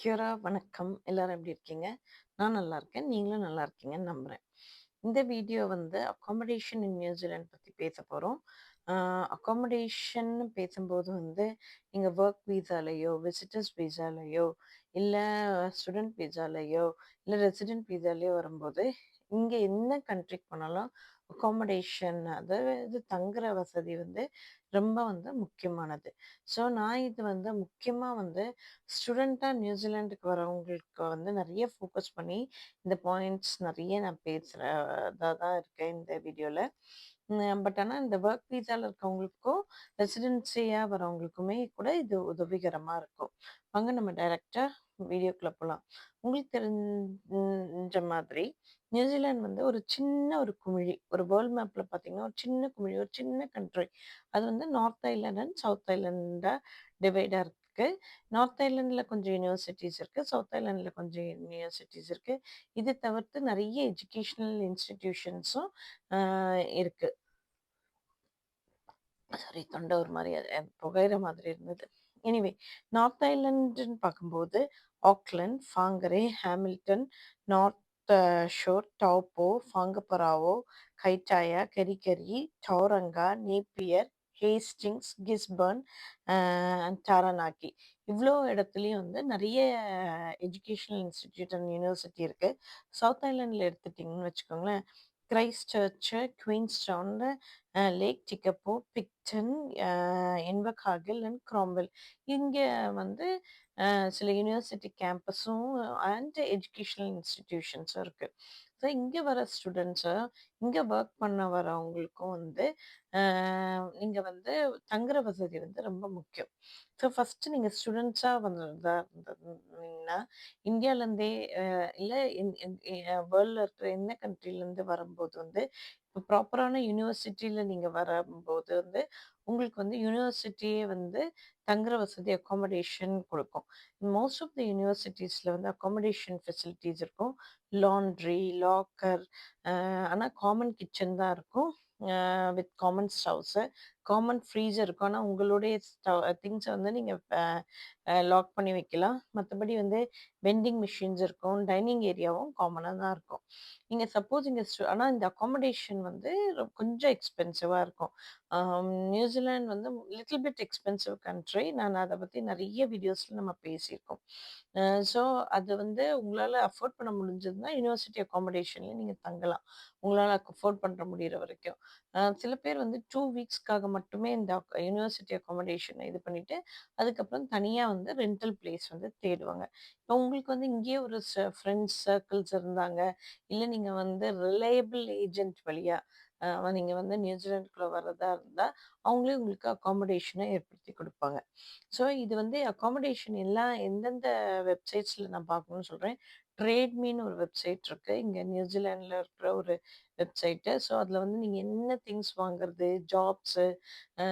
வணக்கம். எல்லாரும் எப்படி இருக்கீங்க? நான் நல்லா இருக்கேன். நீங்களும் நல்லா இருக்கீங்கன்னு நம்புறேன். இந்த வீடியோ வந்து அக்காமடேஷன் இன் நியூசிலாந்து பத்தி பேசப் போறோம். அ அக்காமடேஷன்னு பேசும்போது வந்து, நீங்க வொர்க் விசாலயோ, விசிட்டர்ஸ் விசாலயோ, இல்ல ஸ்டூடண்ட் விசாலயோ, இல்ல ரெசிடென்ட் விசாலயோ வரும்போது, இங்க என்ன கண்ட்ரிக்கு போனாலும் அக்காமடேஷன் அதாவது தங்குற வசதி வந்து ரொம்ப வந்து முக்கியமானது. ஸோ நான் இது வந்து முக்கியமா வந்து ஸ்டூடெண்ட்டா நியூசிலாந்துக்கு வரவங்களுக்கு வந்து நெறைய ஃபோக்கஸ் பண்ணி, இந்த பாயிண்ட்ஸ் நெறைய நான் பேசுறதா தான் இருக்கேன் இந்த வீடியோல. பட் ஆனா இந்த வொர்க் விசால இருக்கவங்களுக்கும், ரெசிடென்சியா வரவங்களுக்குமே கூட இது உதவிகரமா இருக்கும். வாங்க நம்ம டைரக்ட்டா வீடியோக்குள்ள போலாம். உங்களுக்கு தெரிஞ்ச மாதிரி நியூசிலாந்து வந்து ஒரு சின்ன ஒரு குமிழி. ஒரு வேர்ல்ட் மேப்ல பார்த்தீங்கன்னா, ஒரு சின்ன குமிழி, ஒரு சின்ன கண்ட்ரி. அது வந்து நார்த் ஐலேண்ட் அண்ட் சவுத் ஐலேண்டா டிவைடா இருக்கு. நார்த் ஐலேண்ட்ல கொஞ்சம் யுனிவர்சிட்டீஸ் இருக்கு. சவுத் ஐலேண்ட்ல கொஞ்சம் யுனிவர்சிட்டீஸ் இருக்கு. இது தவிர்த்து நெறைய எஜுகேஷனல் இன்ஸ்டிடியூஷன்ஸும் அ இருக்கு. சாரி, தொண்டை ஒரு மாரி புகையிற மாதிரி இருந்தது. எனிவே நார்த் ஐலண்டுன்னு பார்க்கும்போது, Auckland, Whangarei, Hamilton, North Shore, Taupo, Whangaparaoa, Kaitaia, Kerikeri, Tauranga, Napier, Hastings, Gisborne, uh Taranaki. இவ்ளோ இடத்துலயும் வந்து நெறைய எஜுகேஷனல் இன்ஸ்டிடியூட் அண்ட் யுனிவர்சிட்டி இருக்கு. சவுத் ஐலேண்ட்ல எடுத்துட்டீங்கன்னு வச்சுக்கோங்களேன், Christchurch, Queenstown, Lake Tekapo, Picton, uh Invercargill and Cromwell. இங்க வந்து சில யூனிவர்சிட்டி கேம்பஸும் அண்ட் எஜுகேஷனல் இன்ஸ்டிடியூஷன்ஸும் இருக்கு. ஸோ இங்க வர ஸ்டூடெண்ட்ஸு, இங்க வொர்க் பண்ண வரவங்களுக்கும் வந்து அ இங்க வந்து தங்குற வசதி வந்து ரொம்ப முக்கியம். ஸோ ஃபர்ஸ்ட்டு நீங்க ஸ்டூடெண்ட்ஸா வந்ததா இருந்தீங்கன்னா, இந்தியாலருந்தே இல்ல இன் இன் வேர்ல்ட்ல இருக்கிற என்ன கண்ட்ரிலருந்து வரும்போது வந்து, இப்போ ப்ராப்பரான யுனிவர்சிட்டில நீங்க வரம்போது வந்து, உங்களுக்கு வந்து யுனிவர்சிட்டியே வந்து தங்குற வசதி அக்காமடேஷன் குடுக்கும். மோஸ்ட் ஆஃப் த யுனிவர்சிட்டீஸ்ல வந்து அக்காமடேஷன் ஃபெசிலிட்டீஸ் இருக்கும். லாண்ட்ரி, லாக்கர், ஆனா காமன் கிச்சன் தான் இருக்கும். வித் காமன் ஸ்டவ்ஸு, காமன் ஃப்ரீசர் இருக்கும். ஆனா உங்களுடைய திங்ஸ வந்து நீங்க லாக் பண்ணி வைக்கலாம். மத்தபடி வந்து வெண்டிங் மிஷின்ஸ் இருக்கும். டைனிங் ஏரியாவும் காமனா தான் இருக்கும். நீங்க சப்போஸ் இங்க ஆனா இந்த அக்காமடேஷன் வந்து கொஞ்சம் எக்ஸ்பென்சிவா இருக்கும். நியூசிலாந்து வந்து லிட்டில் பிட் எக்ஸ்பென்சிவ் கண்ட்ரி. நான் அத பத்தி நெறைய வீடியோஸ்ல நம்ம பேசியிருக்கோம். அ ஸோ அது வந்து உங்களால அஃபோர்ட் பண்ண முடிஞ்சதுன்னா, யுனிவர்சிட்டி அக்காமடேஷன்ல நீங்க தங்கலாம். உங்களால அஃபோர்ட் பண்ற முடியிற வரைக்கும். சில பேர் வந்து 2 வீக்ஸ்க்காக மட்டுமே இந்த யுனிவர்சிட்டி அக்காமடேஷன இது பண்ணிட்டு, அதுக்கப்புறம் தனியா வந்து ரென்டல் பிளேஸ் வந்து தேடுவாங்க. இப்போ உங்களுக்கு வந்து இங்கேயே ஒரு ஃப்ரெண்ட்ஸ் சர்க்கிள்ஸ் இருந்தாங்க, இல்ல நீங்க வந்து ரிலையபிள் ஏஜென்ட் வழியா நீங்க வந்து நியூசிலாந்துக்குள்ள வர்றதா இருந்தா, அவங்களே உங்களுக்கு அக்காமடேஷன ஏற்படுத்தி குடுப்பாங்க. ஸோ இது வந்து அக்காமடேஷன் எல்லாம் எந்தெந்த வெப்சைட்ஸ்ல நான் பார்க்கணும்னு சொல்றேன். ட்ரேட்மீன்னு ஒரு வெப்சைட் இருக்கு. இங்க நியூசிலாண்ட்ல இருக்கிற ஒரு வெப்சைட்டு. ஸோ அதில வந்து நீங்க என்ன திங்ஸ் வாங்குறது, ஜாப்ஸு, அ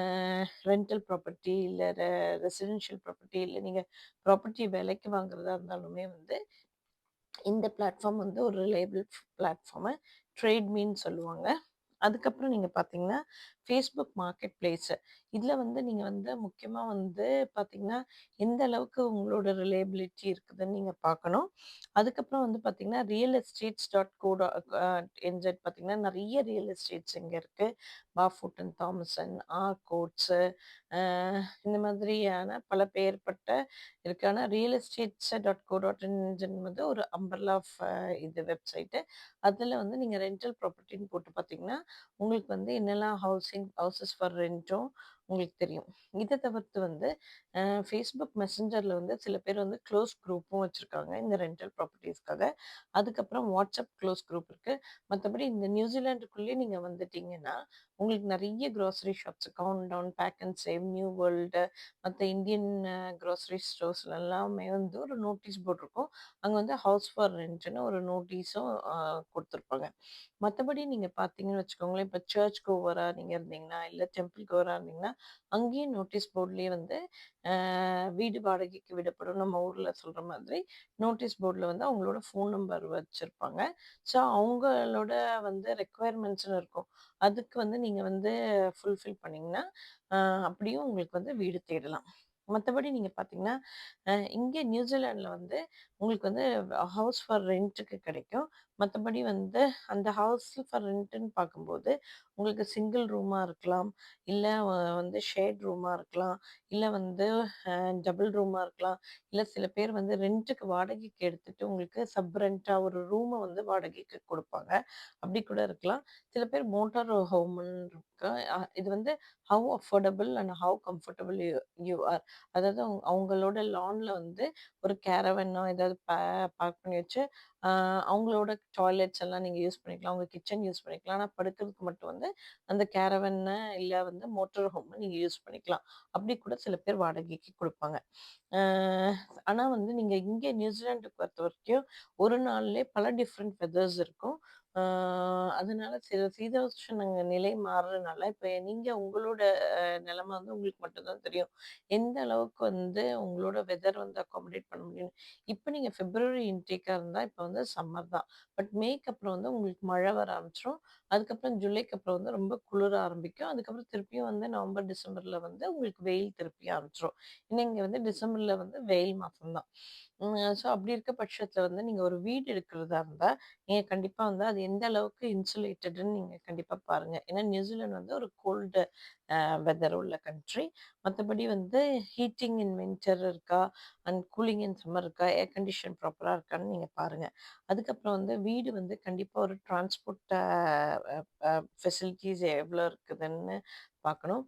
ரென்டல் ப்ராப்பர்ட்டி, இல்ல ரெசிடென்ஷியல் ப்ராப்பர்ட்டி, இல்ல நீங்க ப்ராப்பர்ட்டி விலைக்கு வாங்குறதா இருந்தாலுமே வந்து இந்த பிளாட்ஃபார்ம் வந்து ஒரு ரிலையபிள் பிளாட்ஃபார்மு. ட்ரேட்மீன்னு சொல்லுவாங்க. அதுக்கப்புறம் நீங்க பார்த்தீங்கன்னா, Facebook மார்க்கெட் பிளேஸு. இதில வந்து நீங்க வந்து முக்கியமா வந்து பார்த்தீங்கன்னா, எந்த அளவுக்கு உங்களோட ரிலையபிலிட்டி இருக்குதுன்னு நீங்க பார்க்கணும். அதுக்கப்புறம் வந்து பார்த்தீங்கன்னா, real estates dot co NZ பார்த்தீங்கன்னா, நெறைய ரியல் எஸ்டேட்ஸ் இங்க இருக்கு. பாஃபுட்டன் தாமசன், ஆர்கோட்ஸு, அ இந்த மாதிரியான பல பெயர்பட்ட இருக்கு. ஆனா real estates dot co dot in வந்து ஒரு அம்பர்லா இது வெப்சைட்டு. அதில வந்து நீங்க ரென்டல் ப்ராப்பர்ட்டின்னு போட்டு பார்த்தீங்கன்னா, உங்களுக்கு வந்து என்னெல்லாம் ஹவுசஸ் ஃபார் ரென்ட்டும் உங்களுக்கு தெரியும். இத தவிர்த்து வந்து Facebook மெசஞ்சர்ல வந்து சில பேர் வந்து க்ளோஸ் குரூப்பும் வச்சிருக்காங்க, இந்த ரென்டல் ப்ராப்பர்ட்டீஸ்க்காக. அதுக்கப்புறம் வாட்ஸ்அப் க்ளோஸ் குரூப் இருக்கு. மத்தபடி இந்த நியூசிலாண்டுக்குள்ளேயே நீங்க வந்துட்டீங்கன்னா, உங்களுக்கு நெறைய grocery shops Countdown, Pak n Save, New World, மத்த இந்தியன் குரோசரி ஸ்டோர்ஸ்ல எல்லாமே வந்து ஒரு நோட்டீஸ் போர்ட் இருக்கும். அங்க வந்து ஹவுஸ் ஃபார் ரென்ட்ன்னு ஒரு நோட்டீஸும் குடுத்துருப்பாங்க. மத்தபடி நீங்க பார்த்தீங்கன்னு வச்சுக்கோங்களேன், இப்ப சர்ச் கோவரா நீங்க இருந்தீங்கன்னா, இல்ல டெம்பிள் கோவரா இருந்தீங்கன்னா, அங்கேயும் நோட்டீஸ் போர்ட்லயே வந்து வீடு வாடகைக்கு விடப்படும். நம்ம ஊர்ல சொல்ற மாதிரி நோட்டீஸ் போர்ட்ல வந்து அவங்களோட ஃபோன் நம்பர் வச்சிருப்பாங்க. ஸோ அவங்களோட வந்து ரெக்வயர்மெண்ட்ஸ்ன்னு இருக்கும். அதுக்கு வந்து நீங்க வந்து ஃபுல்ஃபில் பண்ணீங்கன்னா, அ அப்படியும் உங்களுக்கு வந்து வீடு தேடலாம். மத்தபடி நீங்க பார்த்தீங்கன்னா, இங்க நியூசிலாண்ட்ல வந்து உங்களுக்கு வந்து ஹவுஸ் ஃபார் ரென்ட்டுக்கு கிடைக்கும். மத்தபடி வந்து அந்த ஹவுஸ் ஃபார் ரென்ட்டுன்னு பார்க்கும்போது, உங்களுக்கு சிங்கிள் ரூமா இருக்கலாம். இல்ல வந்து ஷேர்ட் ரூமா இருக்கலாம். இல்ல வந்து அ டபுள் ரூமா இருக்கலாம். இல்ல சில பேர் வந்து ரென்ட்டுக்கு வாடகைக்கு எடுத்துட்டு உங்களுக்கு சப் ரென்ட்டா ஒரு ரூம வந்து வாடகைக்கு குடுப்பாங்க. அப்படி கூட இருக்கலாம். சில பேர் மோட்டார் ஹோம்ன்னு இருக்கு. இது வந்து how affordable and how comfortable you you are. அதாவது அவங்களோட லான்ல வந்து ஒரு கேரவனோ ஏதாவது பார்க் பண்ணி வச்சு, அ அவங்களோட டாய்லெட்ஸ் எல்லாம் நீங்க யூஸ் பண்ணிக்கலாம். உங்க கிச்சன் யூஸ் பண்ணிக்கலாம். ஆனா படுக்கிறதுக்கு மட்டும் வந்து அந்த கேரவன்ன இல்ல வந்து மோட்டார் ஹோம நீங்க யூஸ் பண்ணிக்கலாம். அப்படி கூட சில பேர் வாடகைக்கு குடுப்பாங்க. அ ஆனா வந்து நீங்க இங்க நியூசிலாந்துக்கு பொறுத்தவரைக்கும், ஒரு நாள்லயே பல டிஃபரெண்ட் வெதர்ஸ் இருக்கும். அ அதனால சில சீதோஷ்ண நிலை மாறுறதுனால, இப்ப நீங்க உங்களோட நிலைமை வந்து உங்களுக்கு மட்டும் தான் தெரியும். எந்த அளவுக்கு வந்து உங்களோட வெதர் வந்து அக்காமடேட் பண்ண முடியும். இப்ப நீங்க பிப்ரவரி இன்டேக்கா இருந்தா, இப்ப வந்து சம்மர் தான். பட் மேக்கு அப்புறம் வந்து உங்களுக்கு மழை வர ஆரம்பிச்சுரும். அதுக்கப்புறம் ஜூலைக்கு அப்புறம் வந்து ரொம்ப குளிர ஆரம்பிக்கும். அதுக்கப்புறம் திருப்பியும் வந்து நவம்பர், டிசம்பர்ல வந்து உங்களுக்கு வெயில் திருப்பி ஆரம்பிச்சுரும். ஏன்னா இங்க வந்து டிசம்பர்ல வந்து வெயில் மாசம் தான். ஸோ அப்படி இருக்க பட்சத்துல வந்து நீங்க ஒரு வீடு எடுக்கிறதா இருந்தா, நீங்க கண்டிப்பா வந்து அது எந்த அளவுக்கு இன்சுலேட்டடுன்னு நீங்க கண்டிப்பா பாருங்க. ஏன்னா நியூசிலாந்து வந்து ஒரு கோல்டு வெதர் உள்ள கண்ட்ரி. மத்தபடி வந்து ஹீட்டிங் இன் வின்டர் இருக்கா? அண்ட் கூலிங் இன் சம்மர் இருக்கா? ஏர் கண்டிஷன் ப்ராப்பரா இருக்கான்னு நீங்க பாருங்க. அதுக்கப்புறம் வந்து வீடு வந்து கண்டிப்பா ஒரு டிரான்ஸ்போர்ட் ஃபெசிலிட்டீஸ் எவ்வளோ இருக்குதுன்னு பார்க்கணும்.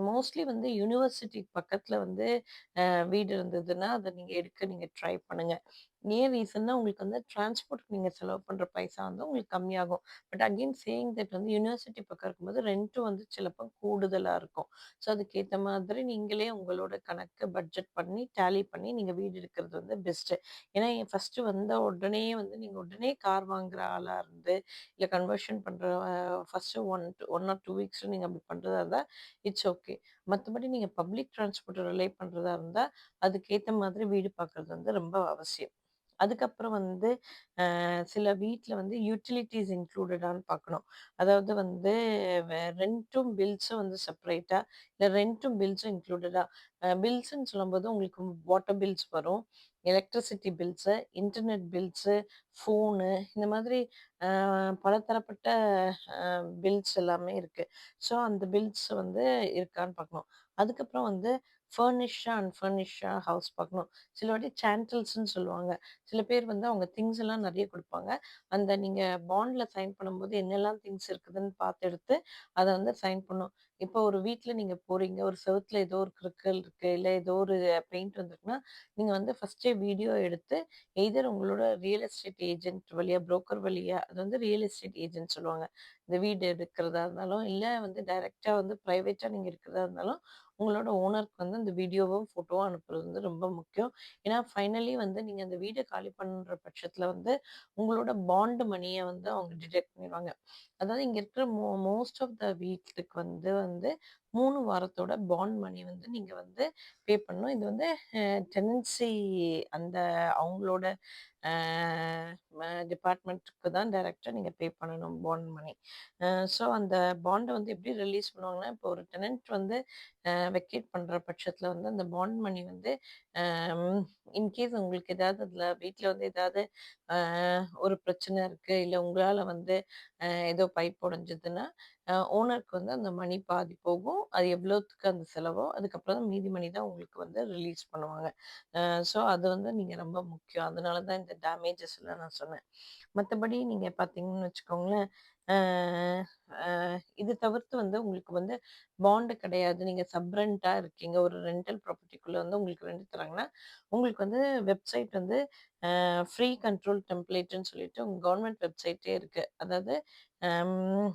மோஸ்ட்லி வந்து யூனிவர்சிட்டி பக்கத்துல வந்து வீடு இருந்ததுன்னா, அத நீங்க ட்ரை பண்ணுங்க. ஏன் ரீசன்னா உங்களுக்கு வந்து டிரான்ஸ்போர்ட்க்கு நீங்க செலவு பண்ற பைசா வந்து உங்களுக்கு கம்மியாகும். பட் அகைன் சேயிங் தட் வந்து யூனிவர்சிட்டி பக்கம் இருக்கும்போது ரென்ட்டும் வந்து சிலப்போ கூடுதலா இருக்கும். ஸோ அதுக்கேத்த மாதிரி நீங்களே உங்களோட கணக்கு பட்ஜெட் பண்ணி, டேலி பண்ணி நீங்க வீடு எடுக்கிறது வந்து பெஸ்ட்டு. ஏன்னா ஃபர்ஸ்ட்டு வந்த உடனே வந்து நீங்க உடனே கார் வாங்குற ஆளா இருந்து, இல்ல கன்வர்ஷன் பண்ற ஃபர்ஸ்ட்டு 1 ஆர் 2 வீக்ஸ்ல நீங்க அப்படி பண்றதா இருந்தா, இட்ஸ் ஓகே. மத்தபடி நீங்க பப்ளிக் டிரான்ஸ்போர்ட்ட ரிலை பண்றதா இருந்தா, அதுக்கேத்த மாதிரி வீடு பார்க்கறது வந்து ரொம்ப அவசியம். அதுக்கப்புறம் வந்து சில வீட்ல வந்து யூட்டிலிட்டீஸ் இன்க்ளூடடான்னு பார்க்கணும். அதாவது வந்து ரென்ட்டும், பில்ஸும் வந்து செப்பரேட்டா, இல்ல ரென்ட்டும், பில்ஸும் இன்க்ளூடடா. பில்ஸ்ன்னு சொல்லும்போது உங்களுக்கு வாட்டர் பில்ஸ் வரும், electricity bills, internet bills, phone இந்த மாதிரி அ பலதரப்பட்ட பில்ஸ் எல்லாமே இருக்கு. ஸோ அந்த பில்ஸ் வந்து இருக்கான்னு பார்க்கணும். அதுக்கப்புறம் வந்து ஃபர்னிஷ்டா, அன்ஃபர்னிஷ்டா ஹவுஸ் பார்க்கணும். சில வாட்டி சான்டல்ஸ்ன்னு சொல்லுவாங்க. சில பேர் வந்து அவங்க திங்ஸ் எல்லாம் நெறைய குடுப்பாங்க. அந்த நீங்க பாண்ட்ல சைன் பண்ணும்போது என்னெல்லாம் திங்ஸ் இருக்குதுன்னு பார்த்து எடுத்து, அத வந்து சைன் பண்ணணும். இப்போ ஒரு வீட்ல நீங்க போறீங்க, ஒரு செவுத்துல ஏதோ ஒரு கிறுக்கல் இருக்கு, இல்ல ஏதோ ஒரு பெயிண்ட் வந்திருக்குன்னா, நீங்க வந்து ஃபர்ஸ்ட்டே வீடியோ எடுத்து, எய்தர் உங்களோட ரியல் எஸ்டேட் ஏஜென்ட் வழியா, புரோக்கர் வழியா அது வந்து ரியல் எஸ்டேட் ஏஜென்ட் சொல்லுவாங்க. இந்த வீடு எடுக்கிறதா இருந்தாலும், இல்ல வந்து டைரக்ட்டா வந்து பிரைவேட்டா நீங்க இருக்கிறதா இருந்தாலும், உங்களோட ஓனருக்கு வந்து அந்த வீடியோவும், ஃபோட்டோவும் அனுப்புறது வந்து ரொம்ப முக்கியம். ஏன்னா ஃபைனலி வந்து நீங்க அந்த வீட காலி பண்ற பட்சத்துல வந்து, உங்களோட பாண்ட் மணிய வந்து அவங்க டிடக்ட் பண்ணிருவாங்க. அதாவது இங்க இருக்கிற மோஸ்ட் ஆஃப் த வீட்டுக்கு வந்து வந்து 3 வாரத்தோட பாண்ட் மணி வந்து நீங்க வந்து பே பண்ணணும். இது வந்து டெனன்சி அந்த அவங்களோட அ டிபார்ட்மெண்ட்டுக்கு தான் டைரக்ட்டா நீங்க பே பண்ணணும் பாண்ட் மணி. ஸோ அந்த பாண்ட வந்து எப்படி ரிலீஸ் பண்ணுவாங்கன்னா, இப்போ ஒரு டெனன்ட் வந்து வெக்கேட் பண்ற பட்சத்துல வந்து அந்த பாண்ட் மணி வந்து இன்கேஸ் உங்களுக்கு ஏதாவது அதில வீட்ல வந்து ஏதாவது அ ஒரு பிரச்சனை இருக்கு, இல்ல உங்களால வந்து ஏதோ பைப் உடைஞ்சதுன்னா, ஓனருக்கு வந்து அந்த மணி பாதி போகும். அது எவ்வளோத்துக்கு அந்த செலவோ, அதுக்கப்புறம் தான் மீதி மணி தான் உங்களுக்கு வந்து ரிலீஸ் பண்ணுவாங்க. ஸோ அது வந்து நீங்க ரொம்ப முக்கியம். அதனால தான் இந்த டேமேஜஸ்லாம் நான் சொன்னேன். மத்தபடி நீங்க பார்த்தீங்கன்னு வச்சுக்கோங்களேன், அ அ இது தவிர்த்து வந்து உங்களுக்கு வந்து பாண்ட் கிடையாது. நீங்க சப் ரென்ட்டா இருக்கீங்க. ஒரு ரென்டல் ப்ராப்பர்ட்டிக்குள்ள வந்து உங்களுக்கு ரென்ட் தராங்கன்னா, உங்களுக்கு வந்து வெப்சைட் வந்து ஃப்ரீ கண்ட்ரோல் டெம்ப்ளேட்ன்னு சொல்லிட்டு உங்க கவர்ன்மெண்ட் வெப்சைட்டே இருக்கு. அதாவது அம்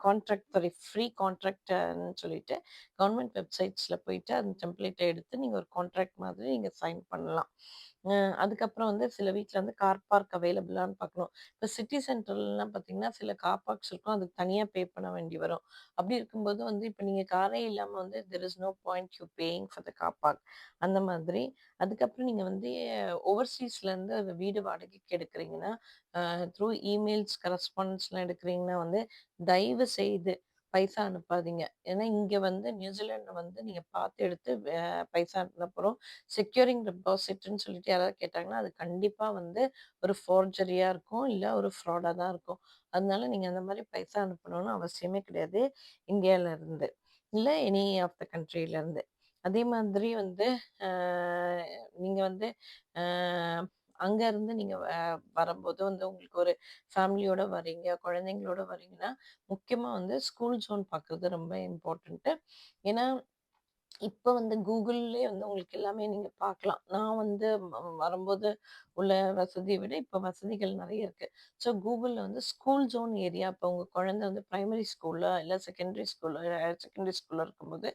கான்ட்ராக்ட் சாரி ஃப்ரீ கான்ட்ராக்ட்ன்னு சொல்லிட்டு கவர்ன்மெண்ட் வெப்சைட்ஸ்ல போயிட்டு அந்த டெம்ப்ளேட்ட எடுத்து நீங்க ஒரு கான்ட்ராக்ட் மாதிரி நீங்க சைன் பண்ணலாம். அ அதுக்கப்புறம் வந்து சில வீட்ல வந்து கார் பார்க் அவைலபிளான்னு பார்க்கணும். இப்ப சிட்டி சென்டர்லலாம் பார்த்தீங்கன்னா, சில கார் பார்க்ஸ் இருக்கும். அதுக்கு தனியா பே பண்ண வேண்டி வரும். அப்படி இருக்கும்போது வந்து இப்ப நீங்க காரே இல்லாம வந்து there is no point you paying for the car park அந்த மாதிரி. அதுக்கப்புறம் நீங்க வந்து ஓவர்சீஸ்லேருந்து அந்த வீடு வாடகைக்கு எடுக்கிறீங்கன்னா, த்ரூ இமெயில்ஸ், கரஸ்பாண்டன்ஸ்லாம் எடுக்கிறீங்கன்னா வந்து, தயவு செய்து பைசா அனுப்பாதீங்க. ஏன்னா இங்க வந்து நியூசிலாண்ட்ல வந்து நீங்க பார்த்து எடுத்து பைசா அனுப்புனப்புறம் செக்யூரிங் டெபாசிட்ன்னு சொல்லிட்டு யாராவது கேட்டாங்கன்னா, அது கண்டிப்பா வந்து ஒரு ஃபோர்ஜரியா இருக்கும். இல்ல ஒரு ஃப்ராடா தான் இருக்கும். அதனால நீங்க அந்த மாரி பைசா அனுப்பணும்னு அவசியமே கிடையாது. இந்தியால இருந்து. இல்ல எனி ஆஃப் த கண்ட்ரில இருந்து. அதே மாதிரி வந்து அ நீங்க வந்து அ அங்க இருந்து நீங்க வரும்போது வந்து உங்களுக்கு ஒரு ஃபேமிலியோட வரீங்க, குழந்தைங்களோட வரீங்கன்னா, முக்கியமா வந்து ஸ்கூல் ஜோன் பார்க்குறது ரொம்ப இம்பார்ட்டன்ட்டு. ஏன்னா இப்ப வந்து கூகுள்லயே வந்து உங்களுக்கு எல்லாமே நீங்க பார்க்கலாம். நான் வந்து வரும்போது உள்ள வசதிய விட இப்ப வசதிகள் நெறைய இருக்கு. ஸோ கூகுள்ல வந்து ஸ்கூல் ஜோன் ஏரியா இப்ப உங்க குழந்தை வந்து பிரைமரி ஸ்கூல்ல, இல்ல செகண்டரி ஸ்கூல்ல, ஹையர் செகண்டரி ஸ்கூல்ல இருக்கும்போது,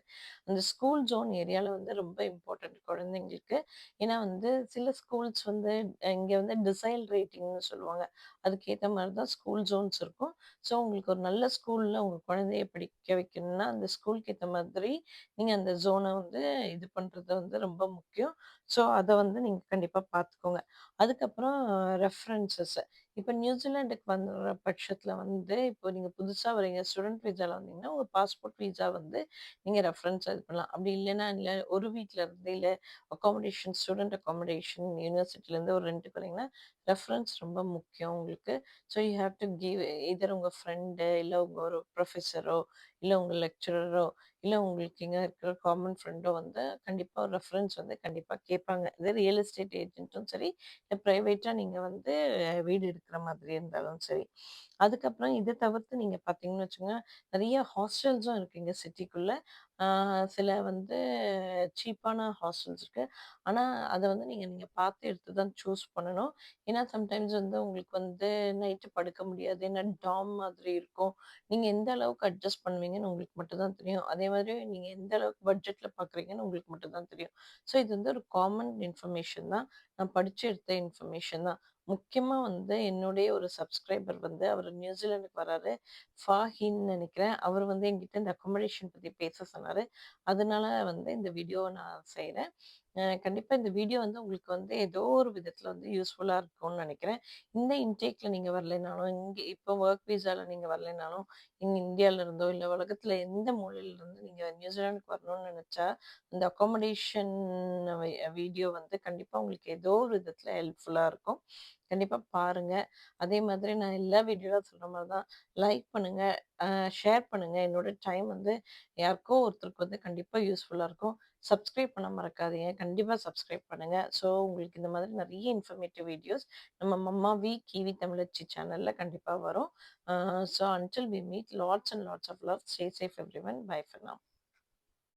அந்த ஸ்கூல் ஜோன் ஏரியால வந்து ரொம்ப இம்பார்ட்டன்ட் குழந்தைங்களுக்கு. ஏன்னா வந்து சில ஸ்கூல்ஸ் வந்து இங்க வந்து டிசைல் ரேட்டிங்ன்னு சொல்லுவாங்க. அதுக்கேத்த மாரி தான் ஸ்கூல் ஜோன்ஸ் இருக்கும். ஸோ உங்களுக்கு ஒரு நல்ல ஸ்கூல்ல உங்க குழந்தைய படிக்க வைக்கணும்னா, அந்த ஸ்கூலுக்கு ஏத்த மாதிரி நீங்க அந்த ஜோன வந்து இது பண்றது வந்து ரொம்ப முக்கியம். ஸோ, அத வந்து நீங்க கண்டிப்பா பார்த்துக்கோங்க. அதுக்கப்புறம் ரெஃபரன்ஸஸ். இப்ப நியூசிலாண்டுக்கு வர பட்சத்தில வந்து, இப்போ நீங்க புதுசா வரீங்க, ஸ்டூடெண்ட் விசால வந்தீங்கன்னா, உங்க பாஸ்போர்ட் விசா வந்து நீங்க ரெஃபரன்ஸா இது பண்ணலாம். அப்படி இல்லன்னா, இல்ல ஒரு வீட்ல இருந்து, இல்ல அக்காமடேஷன் ஸ்டூடெண்ட் அக்காமடேஷன் யூனிவர்சிட்டிலேருந்து ஒரு ரென்ட்டுக்கு வரீங்கன்னா, ரெஃபரன்ஸ் ரொம்ப முக்கியம் உங்களுக்கு. So, you have to give either உங்க ஃப்ரெண்டு, இல்ல உங்க ஒரு ப்ரொஃபஸரோ, இல்ல உங்க லெக்சரரோ இல்ல உங்களுக்கு இங்க இருக்கிற காமன் ஃப்ரெண்டோ வந்து கண்டிப்பா ஒரு ரெஃபரன்ஸ் வந்து கண்டிப்பா கேட்பாங்க. இது ரியல் எஸ்டேட் ஏஜென்ட்டும் சரி, இல்ல பிரைவேட்டா நீங்க வந்து வீடு எடுக்கிற மாதிரி இருந்தாலும் சரி. அதுக்கப்புறம் இத தவிர்த்து நீங்க பார்த்தீங்கன்னு வச்சுக்கோங்க, நெறைய ஹாஸ்டல்ஸும் இருக்கு இங்க சிட்டிக்குள்ள. ஆ சில வந்து சீப்பான ஹாஸ்டல்ஸ் இருக்கு. ஆனா, அத வந்து நீங்க நீங்க பார்த்து எடுத்து தான் சூஸ் பண்ணணும். ஏன்னா, சம்டைம்ஸ் வந்து உங்களுக்கு வந்து நைட்டு படுக்க முடியாது. ஏன்னா டார்ம் மாதிரி இருக்கும். நீங்க எந்த அளவுக்கு அட்ஜஸ்ட் பண்ணுவீங்கன்னு உங்களுக்கு மட்டும் தான் தெரியும். அதே மாதிரி நீங்க எந்த அளவுக்கு பட்ஜெட்ல பார்க்குறீங்கன்னு உங்களுக்கு மட்டும் தான் தெரியும். ஸோ இது வந்து ஒரு காமன் இன்ஃபர்மேஷன் தான். நான் படிச்சு எடுத்த இன்ஃபர்மேஷன் தான். முக்கியமா வந்து என்னுடைய ஒரு சப்ஸ்கிரைபர் வந்து அவரு நியூசிலாந்துக்கு வராரு. ஃபாஹின்னு நெனைக்கிறேன். அவரு வந்து என்கிட்ட இந்த அக்காமடேஷன் பத்தி பேச சொன்னாரு. அதனால வந்து இந்த வீடியோவ நான் செய்றேன். கண்டிப்பா இந்த வீடியோ வந்து உங்களுக்கு வந்து ஏதோ ஒரு விதத்துல வந்து யூஸ்ஃபுல்லா இருக்கும்னு நெனைக்கிறேன். இந்த இன்டேக்ல நீங்க வரலைனாலும், இங்க இப்போ வொர்க் விசால நீங்க வரலைனாலும், இங்க இந்தியால இருந்தோ, இல்ல உலகத்துல எந்த மூலையில இருந்து நீங்க நியூசிலாந்துக்கு வரணும்னு நெனச்சா, இந்த அக்காமடேஷன் வீடியோ வந்து கண்டிப்பா உங்களுக்கு ஏதோ ஒரு விதத்துல ஹெல்ப்ஃபுல்லா இருக்கும். கண்டிப்பா பாருங்க. அதே மாதிரி நான் எல்லா வீடியோல சொல்ற மாரி தான் லைக் பண்ணுங்க, ஷேர் பண்ணுங்க. என்னோட டைம் வந்து யாருக்கோ ஒருத்தருக்கு வந்து கண்டிப்பா யூஸ்ஃபுல்லா இருக்கும். சப்ஸ்கிரைப் பண்ண மறக்காதீங்க. கண்டிப்பா சப்ஸ்கிரைப் பண்ணுங்க. ஸோ உங்களுக்கு இந்த மாதிரி நெறைய இன்ஃபர்மேட்டிவ் வீடியோஸ் நம்ம மம்மா கிவி தமிழச்சி சேனல்ல கண்டிப்பா வரும். So until we meet lots and lots of love. Stay safe everyone. Bye for now.